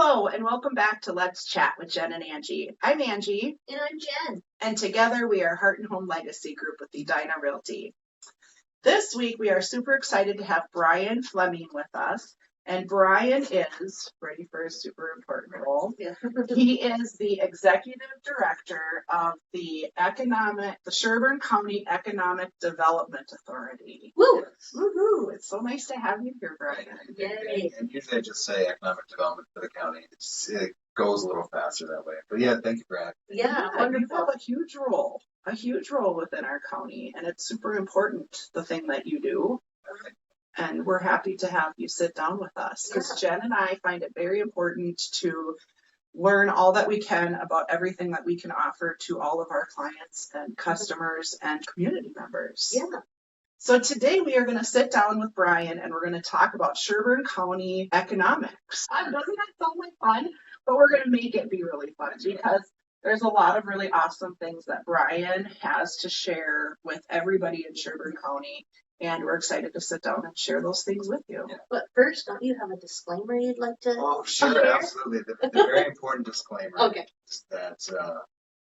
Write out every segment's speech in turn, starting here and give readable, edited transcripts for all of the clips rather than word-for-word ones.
Hello and welcome back to Let's Chat with Jen and Angie. I'm Angie. And I'm Jen. And together we are Heart and Home Legacy Group with Edina Realty. This week we are super excited to have Brian Fleming with us. And Brian is, ready for a super important role, he is the Executive Director of the Sherburne County Economic Development Authority. Woo! Woohoo! It's so nice to have you here, Brian. Yay. And usually I just say economic development for the county. It goes a little faster that way. But yeah, thank you for having me. Yeah, wonderful. You have a huge role within our county, and it's super important, the thing that you do. And we're happy to have you sit down with us because Jen and I find it very important to learn all that we can about everything that we can offer to all of our clients and customers and community members. Yeah. So today we are going to sit down with Brian and we're going to talk about Sherburne County economics. Doesn't that sound like fun? But we're going to make it be really fun because there's a lot of really awesome things that Brian has to share with everybody in Sherburne County. And we're excited to sit down and share those things with you. Yeah. But first, don't you have a disclaimer you'd like to Oh, sure, share? Absolutely. The very important disclaimer is that,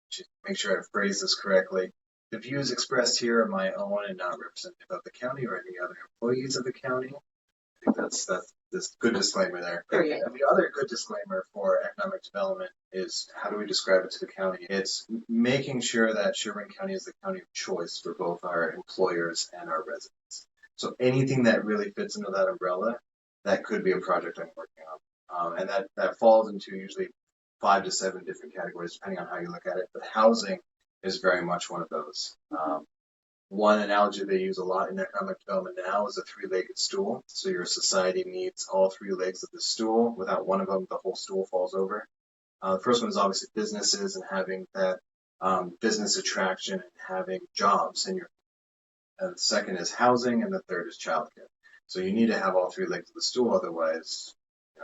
should make sure I phrase this correctly, the views expressed here are my own and not representative of the county or any other employees of the county. I think that's this good disclaimer there. And the other good disclaimer for economic development is how do we describe it to the county? It's making sure that Sherburne County is the county of choice for both our employers and our residents. So anything that really fits into that umbrella, that could be a project I'm working on. And that falls into usually 5 to 7 different categories, depending on how you look at it. But housing is very much one of those. One analogy they use a lot in economic development now is a 3-legged stool. So your society needs all 3 legs of the stool. Without one of them, the whole stool falls over. The first one is obviously businesses and having that business attraction and having jobs in your. And the second is housing, and the third is childcare. So you need to have all 3 legs of the stool, otherwise,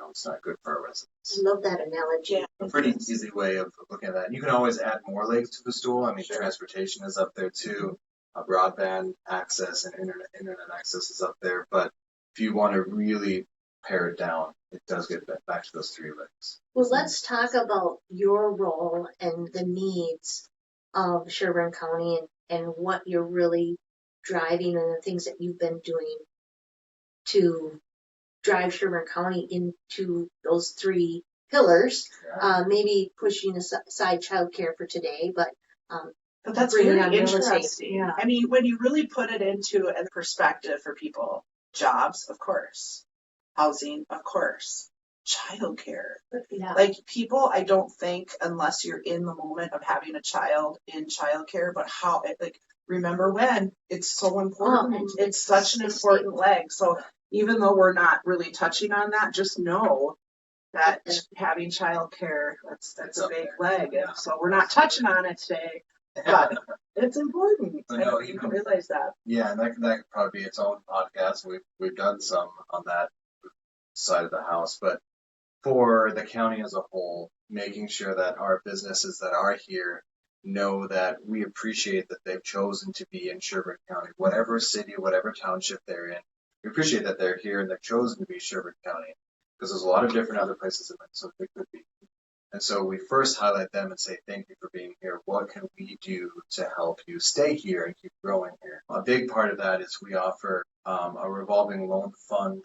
it's not good for our residents. I love that analogy. A pretty easy way of looking at that. And you can always add more legs to the stool. I mean, transportation is up there too. Broadband access and internet access is up there. But if you want to really pare it down, it does get back to those 3 legs. Well, let's talk about your role and the needs of Sherburne County and what you're really driving and the things that you've been doing to drive Sherburne County into those 3 pillars. Yeah. Maybe pushing aside childcare for today, but that's really interesting. Yeah. I mean, when you really put it into a perspective for people, jobs, of course, housing, of course, childcare. Yeah. Like people, I don't think, unless you're in the moment of having a child in childcare, but remember when it's so important. It's such an important leg. So even though we're not really touching on that, just know that having childcare, that's a big leg. Yeah. So we're not touching on it today. But it's important. I know you can realize that. Yeah, and that could probably be its own podcast. We've done some on that side of the house, but for the county as a whole, making sure that our businesses that are here know that we appreciate that they've chosen to be in Sherburne County, whatever city, whatever township they're in. We appreciate that they're here and they've chosen to be Sherburne County because there's a lot of different other places in Minnesota they could be. And so we first highlight them and say, thank you for being here. What can we do to help you stay here and keep growing here? A big part of that is we offer a revolving loan fund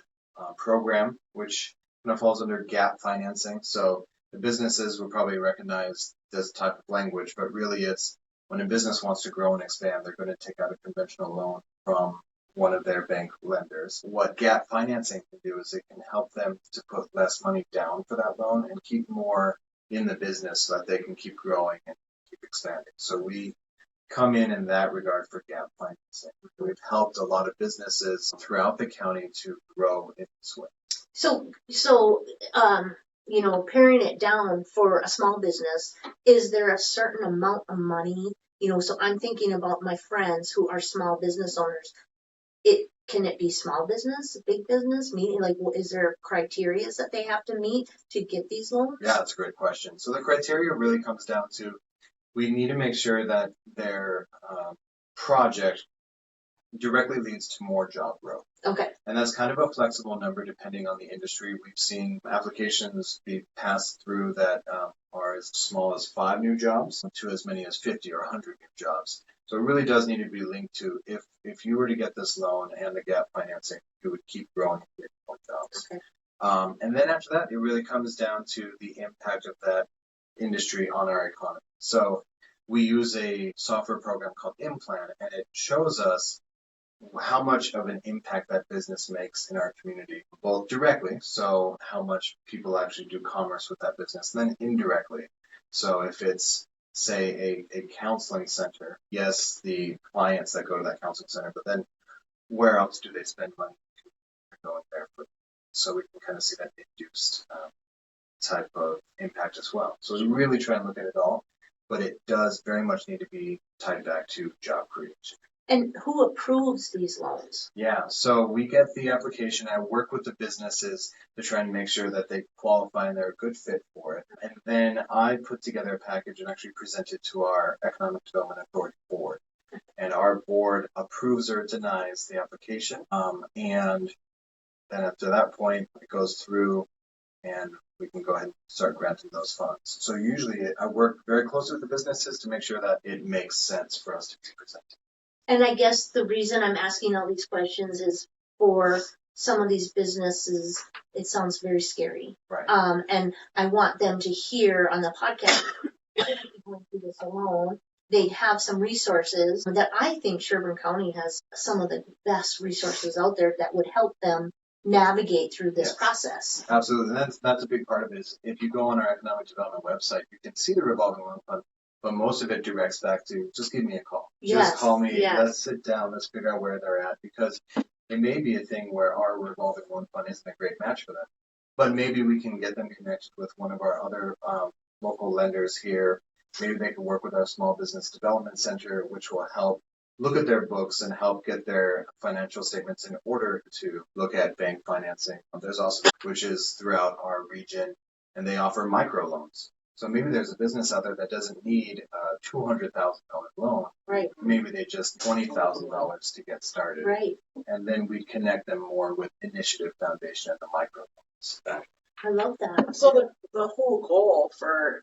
program, which kind of falls under gap financing. So the businesses will probably recognize this type of language, but really it's when a business wants to grow and expand, they're going to take out a conventional loan from one of their bank lenders. What gap financing can do is it can help them to put less money down for that loan and keep more in the business so that they can keep growing and keep expanding. So we come in that regard for gap financing. We've helped a lot of businesses throughout the county to grow in this way. So paring it down for a small business, is there a certain amount of money? So I'm thinking about my friends who are small business owners. Can it be small business, big business? Meaning, is there criteria that they have to meet to get these loans? Yeah, that's a great question. So the criteria really comes down to we need to make sure that their project directly leads to more job growth. Okay. And that's kind of a flexible number depending on the industry. We've seen applications be passed through that are as small as 5 new jobs to as many as 50 or 100 new jobs. So it really does need to be linked to if you were to get this loan and the gap financing, it would keep growing and get more jobs. Okay. And then after that, it really comes down to the impact of that industry on our economy. So we use a software program called Implan, and it shows us how much of an impact that business makes in our community, both directly, so how much people actually do commerce with that business, and then indirectly. So if it's, say, a counseling center, yes, the clients that go to that counseling center, but then where else do they spend money going there? So we can kind of see that induced type of impact as well. So we really try and look at it all, but it does very much need to be tied back to job creation. And who approves these loans? Yeah, so we get the application. I work with the businesses to try and make sure that they qualify and they're a good fit for it. And then I put together a package and actually present it to our Economic Development Authority board. And our board approves or denies the application. And then after that point, it goes through and we can go ahead and start granting those funds. So usually I work very closely with the businesses to make sure that it makes sense for us to be presented. And I guess the reason I'm asking all these questions is for some of these businesses, it sounds very scary. Right. And I want them to hear on the podcast, going through this alone, they have some resources that I think Sherburne County has some of the best resources out there that would help them navigate through this process. Absolutely. And that's a big part of it is if you go on our economic development website, you can see the revolving loan fund. But most of it directs back to just give me a call. Yes, just call me. yes. Let's sit down. Let's figure out where they're at because it may be a thing where our revolving loan fund isn't a great match for them. But maybe we can get them connected with one of our other local lenders here. Maybe they can work with our small business development center, which will help look at their books and help get their financial statements in order to look at bank financing. There's also, which is throughout our region, and they offer microloans. So maybe there's a business out there that doesn't need a $200,000 loan. Right. Maybe they just $20,000 to get started. Right. And then we connect them more with Initiative Foundation and the microloans. I love that. So the whole goal for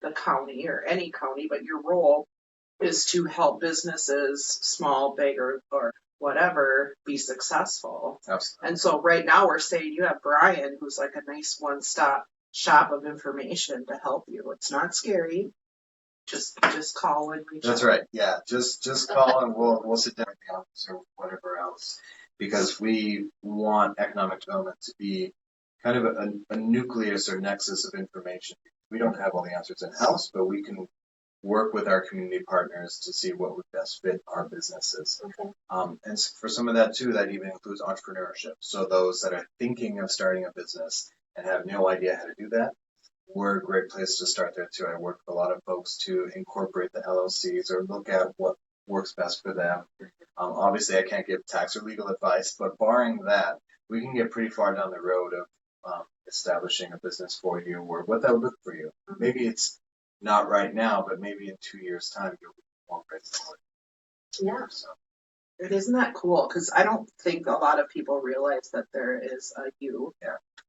the county or any county, but your role is to help businesses, small, big, or whatever, be successful. Absolutely. And so right now we're saying you have Brian, who's like a nice one-stop shop of information to help you. It's not scary. Just call and reach out. That's right. Yeah. Just call and we'll sit down at the office or whatever else because we want economic development to be kind of a nucleus or nexus of information. We don't have all the answers in-house, but we can work with our community partners to see what would best fit our businesses. Okay. And for some of that too, that even includes entrepreneurship. So those that are thinking of starting a business and have no idea how to do that, we're a great place to start there too. I work with a lot of folks to incorporate the LLCs or look at what works best for them. Obviously, I can't give tax or legal advice, but barring that, we can get pretty far down the road of establishing a business for you or what that would look for you. Maybe it's not right now, but maybe in 2 years' time, you'll be more ready for it. Yeah. So. Isn't that cool? Because I don't think a lot of people realize that there is a you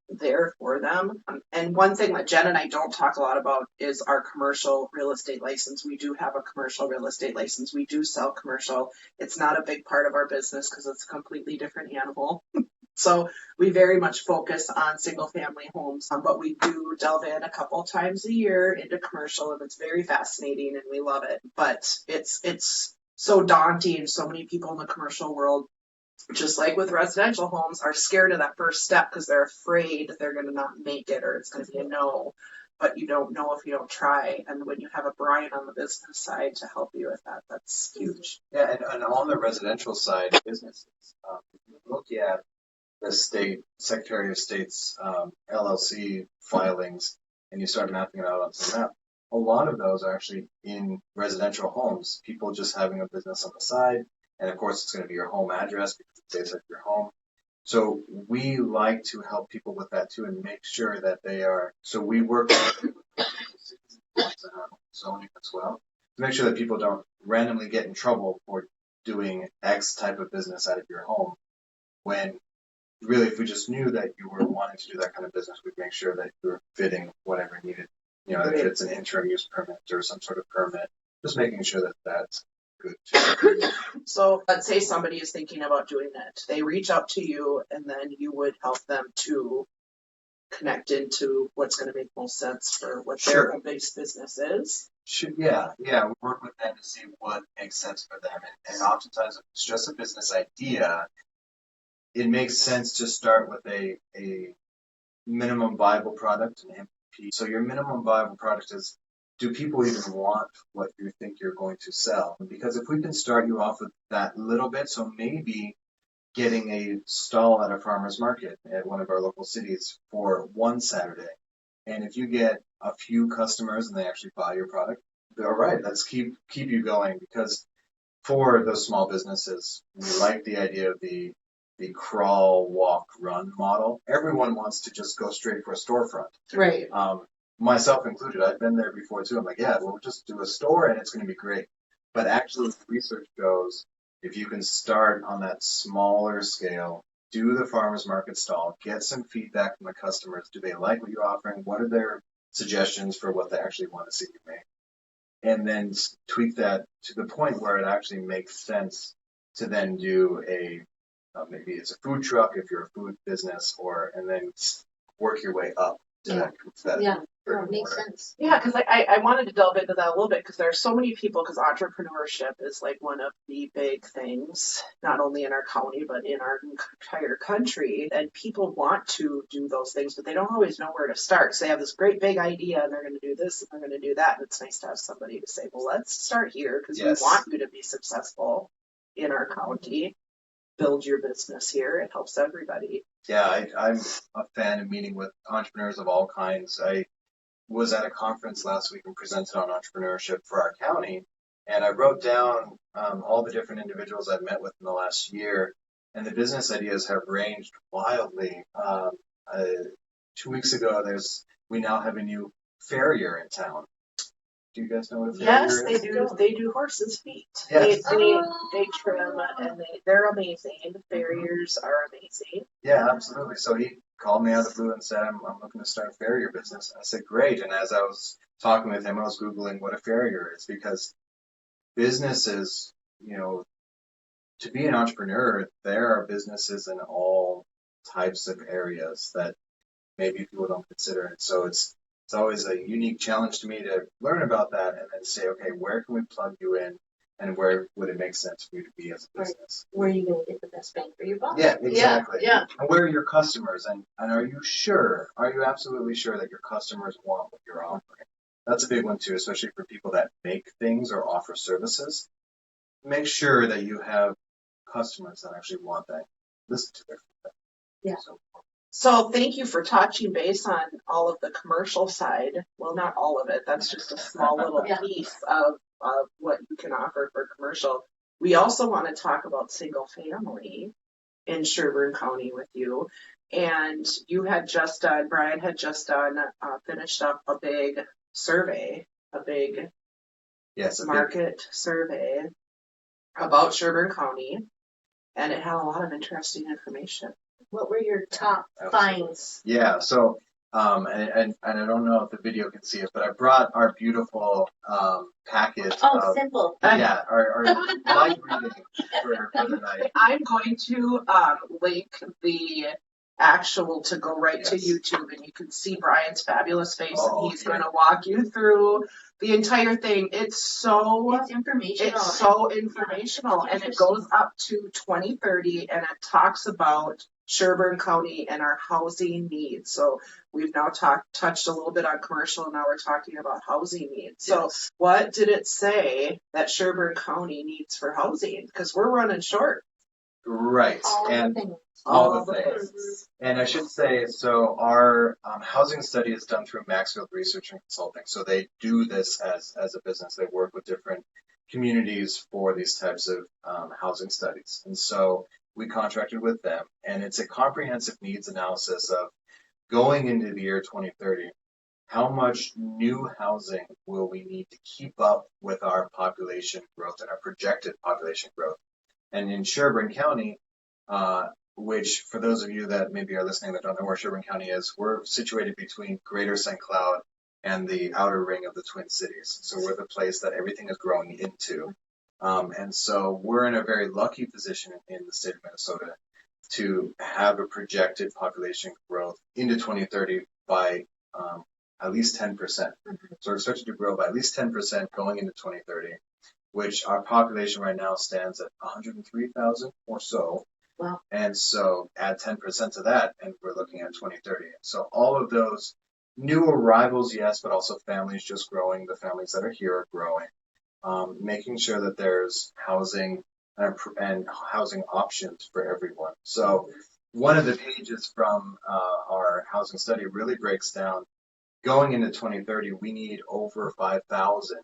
there for them. And one thing that Jen and I don't talk a lot about is our commercial real estate license. We do have a commercial real estate license. We do sell commercial. It's not a big part of our business because it's a completely different animal. So we very much focus on single family homes, but we do delve in a couple times a year into commercial, and it's very fascinating and we love it. But it's so daunting. So many people in the commercial world, just like with residential homes, are scared of that first step because they're afraid they're going to not make it or it's going to be a no. But you don't know if you don't try. And when you have a Brian on the business side to help you with that, that's huge. Yeah, and on the residential side, businesses, if you look at the state Secretary of State's LLC filings, and you start mapping it out on some map, a lot of those are actually in residential homes, people just having a business on the side. And of course, it's going to be your home address because it stays at your home. So we like to help people with that too and make sure that they are. So we work with zoning as well to make sure that people don't randomly get in trouble for doing X type of business out of your home. When really, if we just knew that you were wanting to do that kind of business, we'd make sure that you were fitting whatever needed. You know, if it's an interim use permit or some sort of permit, just making sure that that's good too. So let's say somebody is thinking about doing it. They reach out to you and then you would help them to connect into what's going to make most sense for what their Sure. home-based business is. Yeah. We work with them to see what makes sense for them. And oftentimes, if it's just a business idea, it makes sense to start with a minimum viable product, an MVP. So your minimum viable product is, do people even want what you think you're going to sell? Because if we can start you off with that little bit, so maybe getting a stall at a farmer's market at one of our local cities for one Saturday. And if you get a few customers and they actually buy your product, all right, let's keep you going, because for those small businesses, we like the idea of the crawl, walk, run model. Everyone wants to just go straight for a storefront. Right. Myself included. I've been there before too. I'm like, yeah, we'll just do a store and it's going to be great. But actually, research shows if you can start on that smaller scale, do the farmer's market stall, get some feedback from the customers. Do they like what you're offering? What are their suggestions for what they actually want to see you make? And then tweak that to the point where it actually makes sense to then do maybe it's a food truck if you're a food business, and then work your way up to that. Yeah, it makes sense. Yeah, because I wanted to delve into that a little bit, because there are so many people, because entrepreneurship is like one of the big things, not only in our county, but in our entire country. And people want to do those things, but they don't always know where to start. So they have this great big idea and they're going to do this and they're going to do that. And it's nice to have somebody to say, well, let's start here because we want you to be successful in our county. Build your business here. It helps everybody. Yeah, I'm a fan of meeting with entrepreneurs of all kinds. I was at a conference last week and presented on entrepreneurship for our county, and I wrote down all the different individuals I've met with in the last year, and the business ideas have ranged wildly. 2 weeks ago, we now have a new farrier in town. Do you guys know what a farrier is? Yes, they do. They do horses' feet. Yes. They trim and they're amazing. The farriers are amazing. Yeah, absolutely. So he called me out of the blue and said, I'm looking to start a farrier business. I said, great. And as I was talking with him, I was Googling what a farrier is, because businesses, to be an entrepreneur, there are businesses in all types of areas that maybe people don't consider. And so it's always a unique challenge to me to learn about that and then say, okay, where can we plug you in, and where would it make sense for you to be as a business? Where are you going to get the best bang for your buck? Yeah, exactly. Yeah. And where are your customers? And are you sure? Are you absolutely sure that your customers want what you're offering? That's a big one too, especially for people that make things or offer services. Make sure that you have customers that actually want that. Listen to their feedback. Yeah. So thank you for touching base on all of the commercial side. Well, not all of it. That's just a small little piece of what you can offer for commercial. We also want to talk about single family in Sherburne County with you. And Brian had just finished up a big survey, market survey about Sherburne County. And it had a lot of interesting information. What were your top finds? Yeah, so and I don't know if the video can see it, but I brought our beautiful packet. Simple. Yeah, our light reading for the night. I'm going to link the actual to go right to YouTube, and you can see Brian's fabulous face, and he's going to walk you through the entire thing. It's informational. And it goes up to 2030, and it talks about Sherburne County and our housing needs. So we've now touched a little bit on commercial, and now we're talking about housing needs. So what did it say that Sherburne County needs for housing? Because we're running short. Right. All the things. And I should say, so our housing study is done through Maxfield Research and Consulting. So they do this as a business. They work with different communities for these types of housing studies. And so we contracted with them, and it's a comprehensive needs analysis of going into the year 2030. How much new housing will we need to keep up with our population growth and our projected population growth? And in Sherburne County, which for those of you that maybe are listening that don't know where Sherburne County is, we're situated between Greater St. Cloud and the outer ring of the Twin Cities. So we're the place that everything is growing into. And so we're in a very lucky position in the state of Minnesota to have a projected population growth into 2030 by at least 10%. So we're expected to grow by at least 10% going into 2030, which our population right now stands at 103,000 or so. Wow. And so add 10% to that, and we're looking at 2030. So all of those new arrivals, yes, but also families just growing. The families that are here are growing. Making sure that there's housing and housing options for everyone. So one of the pages from our housing study really breaks down going into 2030, we need over 5,000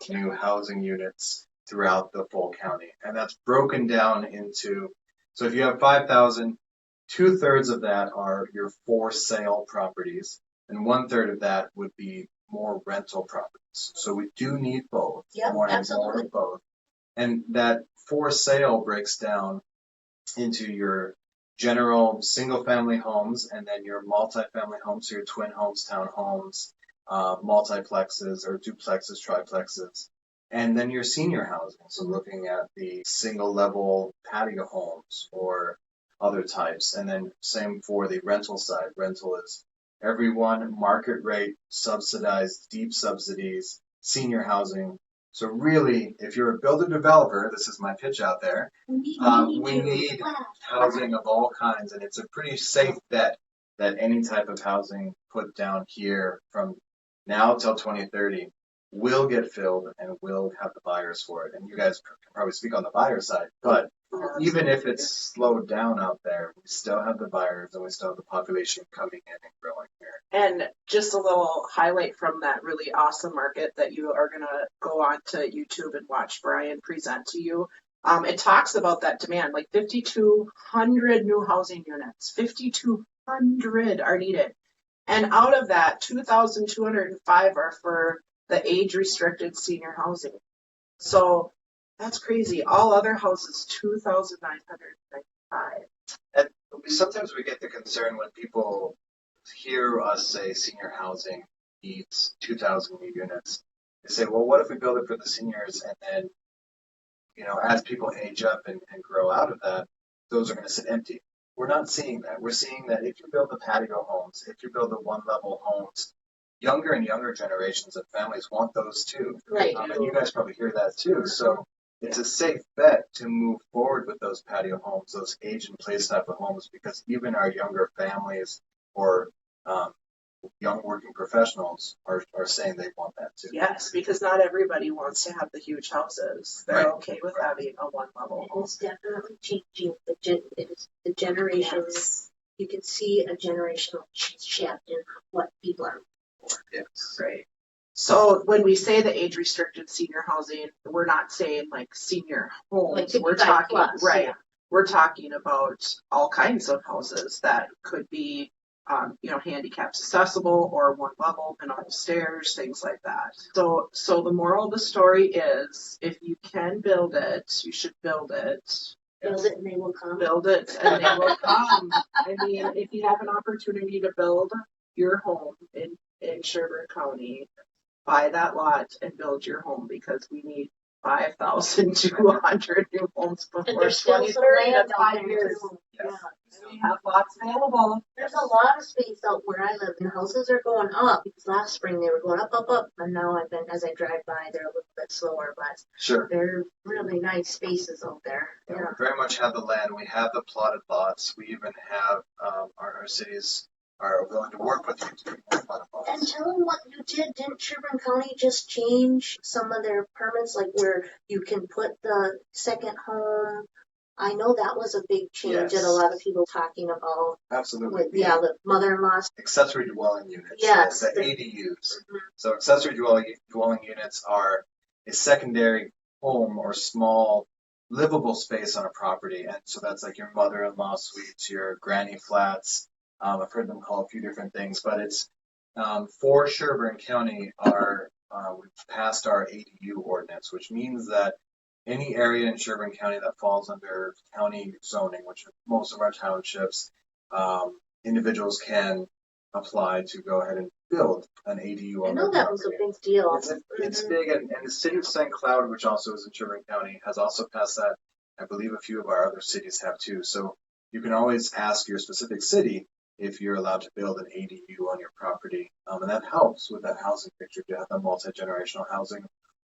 new housing units throughout the full county. And that's broken down into, so if you have 5,000, 2/3 of that are your for sale properties, and 1/3 of that would be more rental properties. So we do need both. Yeah, more absolutely. of both. And that for sale breaks down into your general single family homes and then your multifamily homes, so your twin homes, townhomes, multiplexes or duplexes, triplexes, and then your senior housing. So looking at the single level patio homes or other types. And then same for the rental side. Rental is everyone, market rate, subsidized, deep subsidies, senior housing. So really, if you're a builder developer, this is my pitch out there, we need housing of all kinds, and it's a pretty safe bet that any type of housing put down here from now till 2030 will get filled and will have the buyers for it. And you guys can probably speak on the buyer side, but even if it's slowed down out there, we still have the buyers and we still have the population coming in and growing here. And just a little highlight from that really awesome market that you are going to go on to YouTube and watch Brian present to you. It talks about that demand, like 5,200 new housing units, 5,200 are needed. And out of that, 2,205 are for the age-restricted senior housing. So that's crazy. All other houses, 2,995. And sometimes we get the concern when people hear us say senior housing needs 2,000 new units. They say, well, what if we build it for the seniors and then, as people age up and grow out of that, those are going to sit empty. We're not seeing that. We're seeing that if you build the patio homes, if you build the one-level homes, younger and younger generations of families want those too. Right. And you guys probably hear that too. So it's a safe bet to move forward with those patio homes, those age-in-place type of homes, because even our younger families or young working professionals are saying they want that too. Yes, because not everybody wants to have the huge houses. They're Right. okay with having a one-level home. It's definitely changing. It is the generations. Yes. You can see a generational shift in what people are. Yes. Great. So when we say the age-restricted senior housing, we're not saying like senior homes. Like We're 55 talking, plus, right. yeah. We're talking about all kinds of houses that could be, handicapped accessible or one level and upstairs, things like that. So the moral of the story is, if you can build it, you should build it. Build it and they will come. Build it and they will come. I mean, if you have an opportunity to build your home in Sherburne County, buy that lot and build your home, because we need 5,200 new homes And before there's still some 2030. land That's out 5 there years. too. Yes. Yeah. We have lots available. There's a lot of space out where I live, and houses are going up, because last spring they were going up, and now as I drive by, they're a little bit slower, but Sure. they're really nice spaces out there. Yeah, Yeah. we very much have the land. We have the plotted lots. We even have our cities are willing to work with you to do more plotted And lots. tell them what you did. Didn't Sherburne County just change some of their permits, like where you can put the second home? I know that was a big change that a lot of people talking about. Absolutely. The mother-in-law's. Accessory dwelling units. Yes. The ADUs. So accessory dwelling units are a secondary home or small livable space on a property. And so that's like your mother-in-law suites, your granny flats. I've heard them call a few different things, but it's for Sherburne County, we've passed our ADU ordinance, which means that any area in Sherburne County that falls under county zoning, which most of our townships, individuals can apply to go ahead and build an ADU I on know their that was a property. big deal. It's big, and the city of St. Cloud, which also is in Sherburne County, has also passed that. I believe a few of our other cities have too. So you can always ask your specific city if you're allowed to build an ADU on your property, and that helps with that housing picture to have the multi-generational housing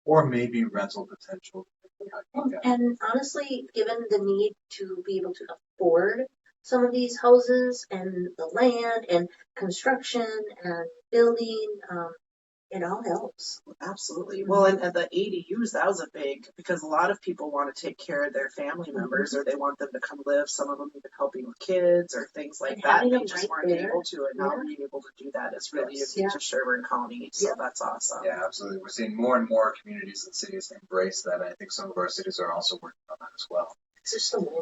or maybe rental potential. And honestly, given the need to be able to afford some of these houses and the land and construction and building, it all helps. Absolutely. Well, and the ADUs, that was a big, because a lot of people want to take care of their family members, or they want them to come live. Some of them even helping with kids or things like And that. having They them just right weren't there. able to, and now Yeah. being able to do that is really Yes. unique to Sherburne County. So that's awesome. Yeah, absolutely. We're seeing more and more communities and cities embrace that. And I think some of our cities are also working on that as well. It's just a way.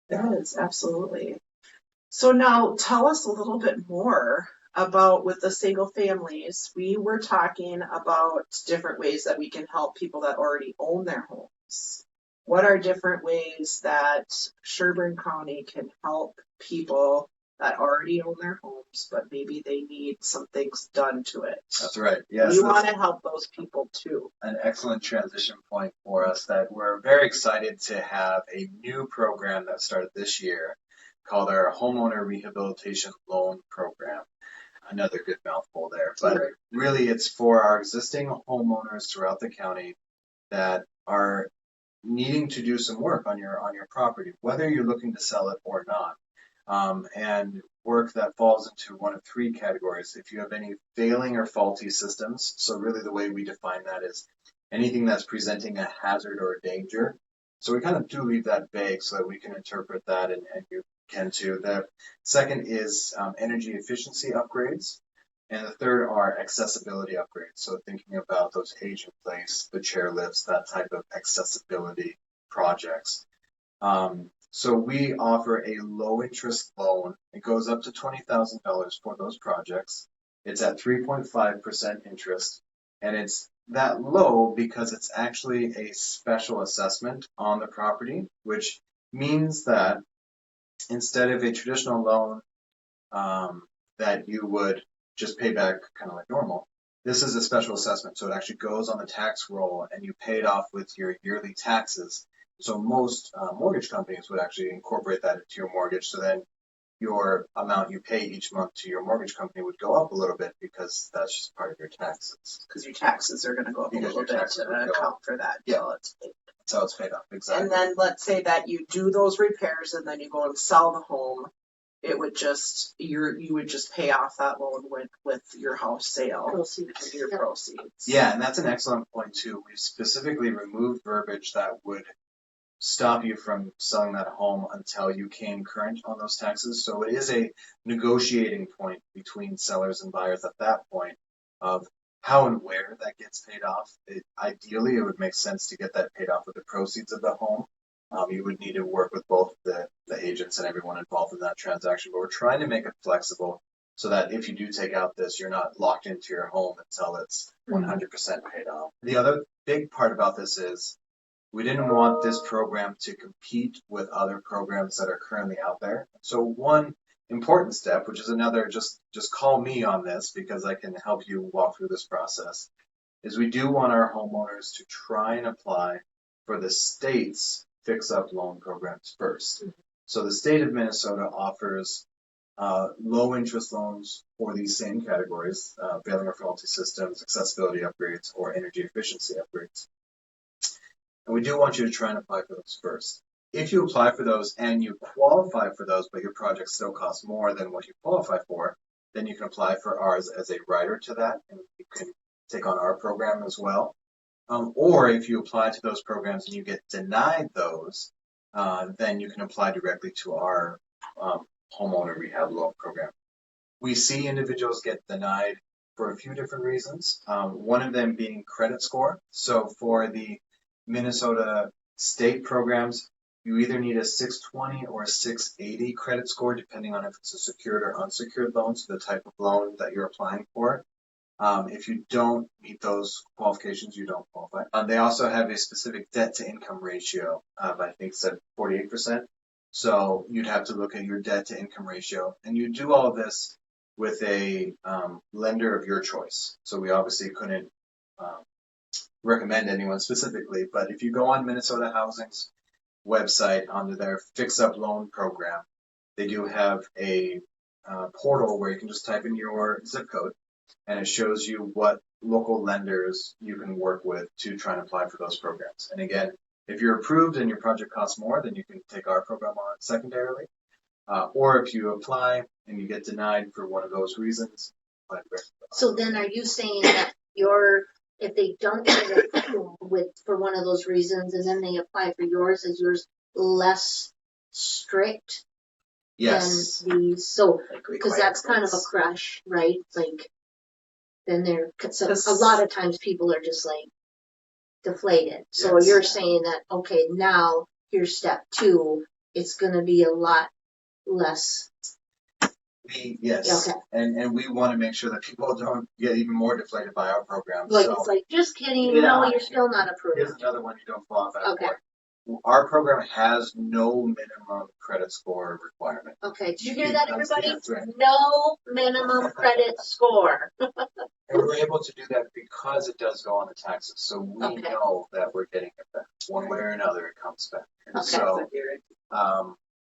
Yes, absolutely. So now tell us a little bit more about with the single families. We were talking about different ways that we can help people that already own their homes. What are different ways that Sherburne County can help people that already own their homes, but maybe they need some things done to it? That's right. Yes, we want to help those people too. An excellent transition point for us that we're very excited to have a new program that started this year called our Homeowner Rehabilitation Loan Program. Another good mouthful there, but really it's for our existing homeowners throughout the county that are needing to do some work on your property, whether you're looking to sell it or not. And work that falls into one of three categories. If you have any failing or faulty systems, so really the way we define that is anything that's presenting a hazard or a danger. So we kind of do leave that vague so that we can interpret that, and you can too. The second is energy efficiency upgrades. And the third are accessibility upgrades. So thinking about those age in place, the chair lifts, that type of accessibility projects. So we offer a low interest loan. It goes up to $20,000 for those projects. It's at 3.5% interest, and it's that low because it's actually a special assessment on the property, which means that instead of a traditional loan that you would just pay back kind of like normal, this is a special assessment. So it actually goes on the tax roll and you pay it off with your yearly taxes. So most mortgage companies would actually incorporate that into your mortgage. So then your amount you pay each month to your mortgage company would go up a little bit because that's just part of your taxes. Because your taxes are going to go up a little bit to account for that. Yeah, that's how it's paid off. Exactly. And then let's say that you do those repairs and then you go and sell the home. It would just you would just pay off that loan with your house sale, your proceeds. Yeah, and that's an excellent point too. We've specifically removed verbiage that would stop you from selling that home until you came current on those taxes. So it is a negotiating point between sellers and buyers at that point of how and where that gets paid off. Ideally, it would make sense to get that paid off with the proceeds of the home. You would need to work with both the agents and everyone involved in that transaction, but we're trying to make it flexible so that if you do take out this, you're not locked into your home until it's 100% paid off. The other big part about this is we didn't want this program to compete with other programs that are currently out there. So one important step, which is another, just call me on this because I can help you walk through this process, is we do want our homeowners to try and apply for the state's fix-up loan programs first. So the state of Minnesota offers low interest loans for these same categories, failing or faulty systems, accessibility upgrades, or energy efficiency upgrades. And we do want you to try and apply for those first. If you apply for those and you qualify for those, but your project still costs more than what you qualify for, then you can apply for ours as a rider to that, and you can take on our program as well. Or if you apply to those programs and you get denied those, then you can apply directly to our homeowner rehab loan program. We see individuals get denied for a few different reasons. One of them being credit score. So for the Minnesota state programs, you either need a 620 or a 680 credit score, depending on if it's a secured or unsecured loan, so the type of loan that you're applying for. If you don't meet those qualifications, you don't qualify. They also have a specific debt to income ratio of, I think, said 48%. So you'd have to look at your debt to income ratio, and you do all of this with a lender of your choice. So we obviously couldn't recommend anyone specifically, but if you go on Minnesota Housing's website under their Fix Up Loan program, they do have a portal where you can just type in your zip code, and it shows you what local lenders you can work with to try and apply for those programs. And again, if you're approved and your project costs more, then you can take our program on secondarily. Or if you apply and you get denied for one of those reasons. So then are you saying that if they don't get it for one of those reasons and then they apply for yours, is yours less strict Yes. than these? So, Like because that's kind of a crush, right? Like, then a lot of times people are just like deflated. So Yes. you're saying that, okay, now here's step 2. It's going to be a lot less. Yes. Okay. And we want to make sure that people don't get even more deflated by our program. Like, So it's like, just kidding. Yeah. No, you're still not approved. here's another one you don't qualify Okay. for. Our program has no minimum credit score requirement. Okay, did you hear that, everybody? That's right. No minimum credit score. And we're able to do that because it does go on the taxes. So we Okay. know that we're getting it back. One way or another, it comes back. And Okay. so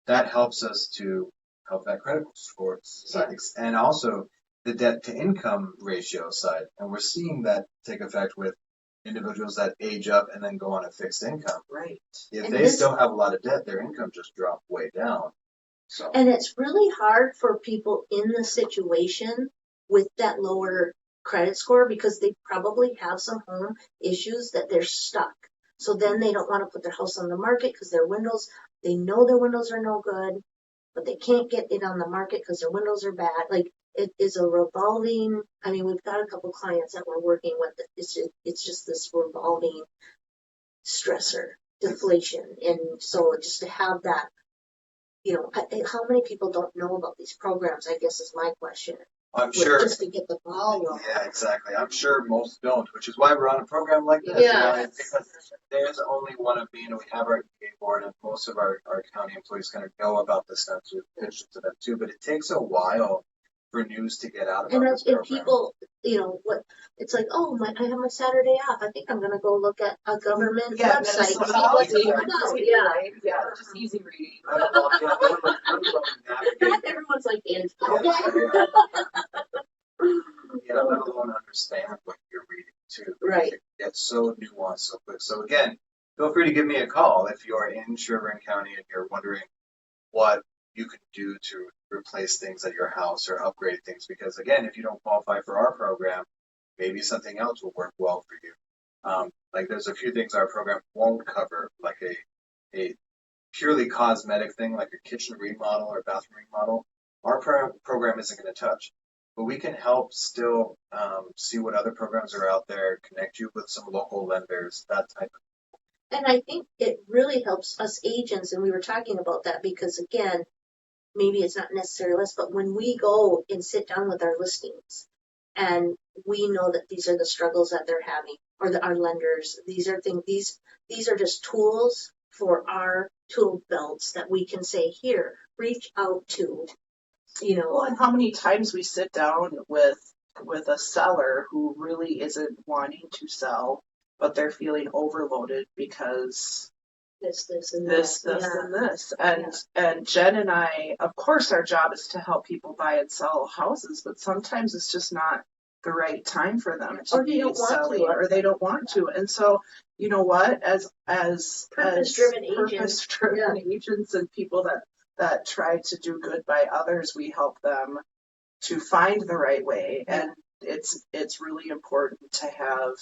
that helps us to help that credit score side. And also the debt to income ratio side. And we're seeing that take effect with individuals that age up and then go on a fixed income. Right. If And they still have a lot of debt, their income just dropped way down. So And it's really hard for people in the situation with that lower credit score because they probably have some home issues that they're stuck. So then they don't want to put their house on the market because they know their windows are no good, but they can't get it on the market because their windows are bad. Like, it is a revolving, I mean, we've got a couple clients that we're working with. It's just this revolving stressor, deflation. And so just to have that, how many people don't know about these programs, I guess is my question. I'm sure. Just to get the ball rolling. Yeah, exactly. I'm sure most don't, which is why we're on a program like this. Yeah. Because there's only one of being, we have our EA board, and most of our county employees kind of know about this stuff, so we pitch it to them too. But it takes a while for news to get out about this program. And people, it's like, oh, I have my Saturday off. I think I'm going to go look at a government website. Yeah, just easy reading. Not everyone's like Angie. Let alone understand what you're reading too. Right. It gets so nuanced so quick. So again, feel free to give me a call if you're in Sherburne County and you're wondering what you can do to replace things at your house or upgrade things. Because again, if you don't qualify for our program, maybe something else will work well for you. Like there's a few things our program won't cover, like a purely cosmetic thing, like a kitchen remodel or bathroom remodel. Our program isn't going to touch. But we can help still see what other programs are out there, connect you with some local lenders, that type of thing. And I think it really helps us agents, and we were talking about that because, again, maybe it's not necessarily us, but when we go and sit down with our listings and we know that these are the struggles that they're having, or our lenders, these are just tools for our tool belts that we can say, here, reach out to. Well, and how many times we sit down with a seller who really isn't wanting to sell, but they're feeling overloaded because this and this. And Jen and I, of course, our job is to help people buy and sell houses, but sometimes it's just not the right time for them or they don't want to, or they don't want to. And so, you know what, as purpose-driven agents and people that try to do good by others, we help them to find the right way. And it's really important to have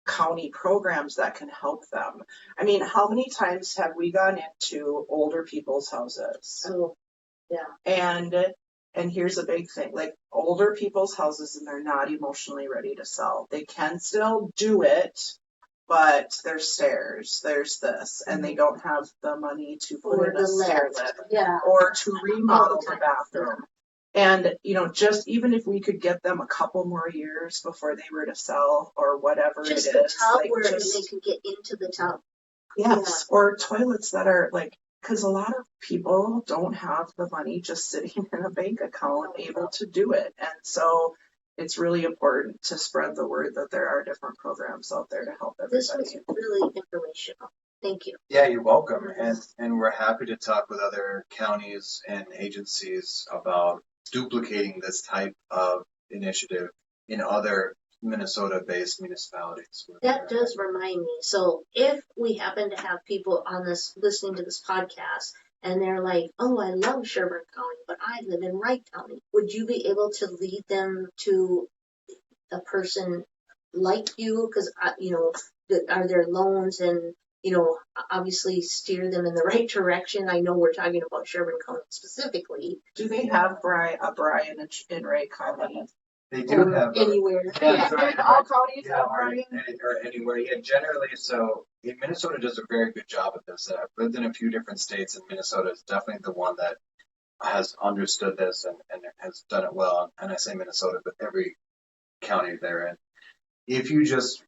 county programs that can help them. I mean, how many times have we gone into older people's houses? Oh, yeah. And here's a big thing, like older people's houses, and they're not emotionally ready to sell. They can still do it, but there's stairs, there's this, and they don't have the money to put in a stair lift, or to remodel the bathroom. And, just even if we could get them a couple more years before they were to sell or whatever Just it the is. tub like where just, they could get into the tub. yes, or toilets that are because a lot of people don't have the money just sitting in a bank account able to do it. And so it's really important to spread the word that there are different programs out there to help This everybody. was really informational. Thank you. Yeah, you're welcome. And we're happy to talk with other counties and agencies about duplicating this type of initiative in other Minnesota-based municipalities. That does remind me. So if we happen to have people on this listening to this podcast and they're like, oh, I love Sherburne County, but I live in Wright County, would you be able to lead them to a person like you? Because, are there loans and, obviously steer them in the right direction? I know we're talking about Sherburne County specifically. Do they have a Brian in Ray County? They do have anywhere. Yeah, sorry. All counties Yeah, have or Brian. anywhere. Yeah, generally, so Minnesota does a very good job at this. I've lived in a few different states, and Minnesota is definitely the one that has understood this and has done it well. And I say Minnesota, but every county they're in. If you just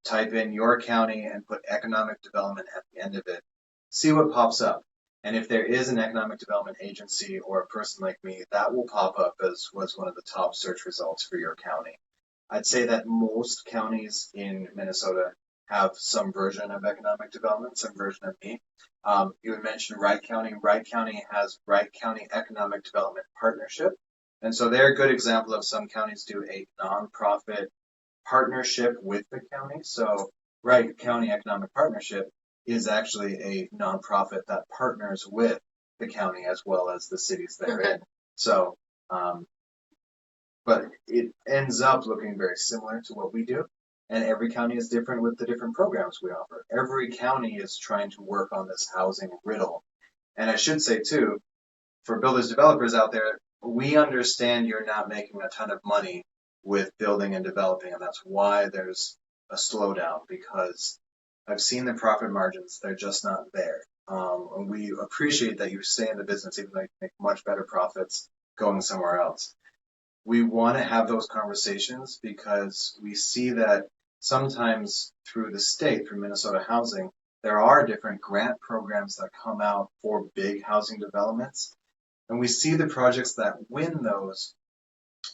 type in your county and put economic development at the end of it, see what pops up. And if there is an economic development agency or a person like me, that will pop up as was one of the top search results for your county. I'd say that most counties in Minnesota have some version of economic development, some version of me. You had mentioned Wright County. Wright County has Wright County Economic Development Partnership. And so they're a good example of some counties do a nonprofit partnership with the county. So Wright County Economic Partnership is actually a nonprofit that partners with the county as well as the cities they're in. So, but it ends up looking very similar to what we do. And every county is different with the different programs we offer. Every county is trying to work on this housing riddle. And I should say too, for builders developers out there, we understand you're not making a ton of money with building and developing, and that's why there's a slowdown, because I've seen the profit margins, they're just not there. And we appreciate that you stay in the business even though you make much better profits going somewhere else. We want to have those conversations because we see that sometimes through the state, through Minnesota Housing, there are different grant programs that come out for big housing developments. And we see the projects that win those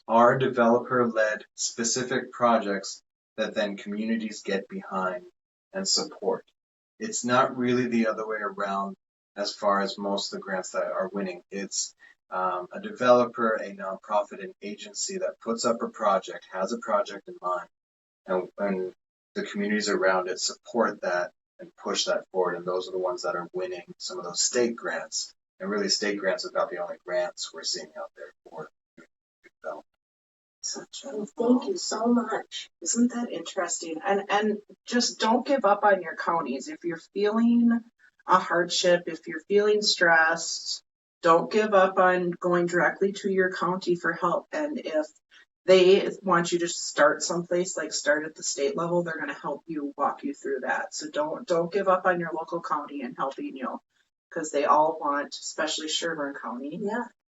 are developer-led specific projects that then communities get behind and support. It's not really the other way around as far as most of the grants that are winning. It's a developer, a nonprofit, an agency that puts up a project, has a project in mind, and the communities around it support that and push that forward. And those are the ones that are winning some of those state grants. And really, state grants is about the only grants we're seeing out there for development. Thank you so much. Isn't that interesting? And just don't give up on your counties. If you're feeling a hardship, if you're feeling stressed, don't give up on going directly to your county for help. And if they want you to start someplace, like start at the state level, they're going to help you, walk you through that. So don't give up on your local county and helping you, because they all want, especially Sherburne County,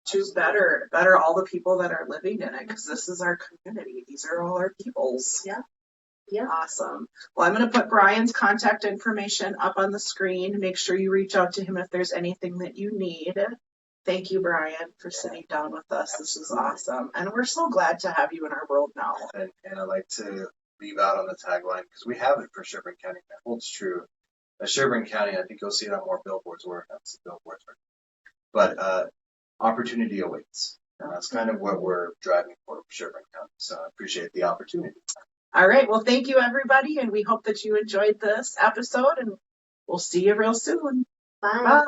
to better all the people that are living in it, because this is our community. These are all our peoples. Yeah. Awesome. Well, I'm going to put Brian's contact information up on the screen. Make sure you reach out to him if there's anything that you need. Thank you, Brian, for sitting down with us. This is awesome. And we're so glad to have you in our world now. And I like to leave out on the tagline, because we have it for Sherburne County. That holds true. Sherburne County, I think you'll see it on more billboards where it's billboards. But opportunity awaits. And that's kind of what we're driving for Sherburne County. So I appreciate the opportunity. All right. Well, thank you, everybody. And we hope that you enjoyed this episode, and we'll see you real soon. Bye. Bye.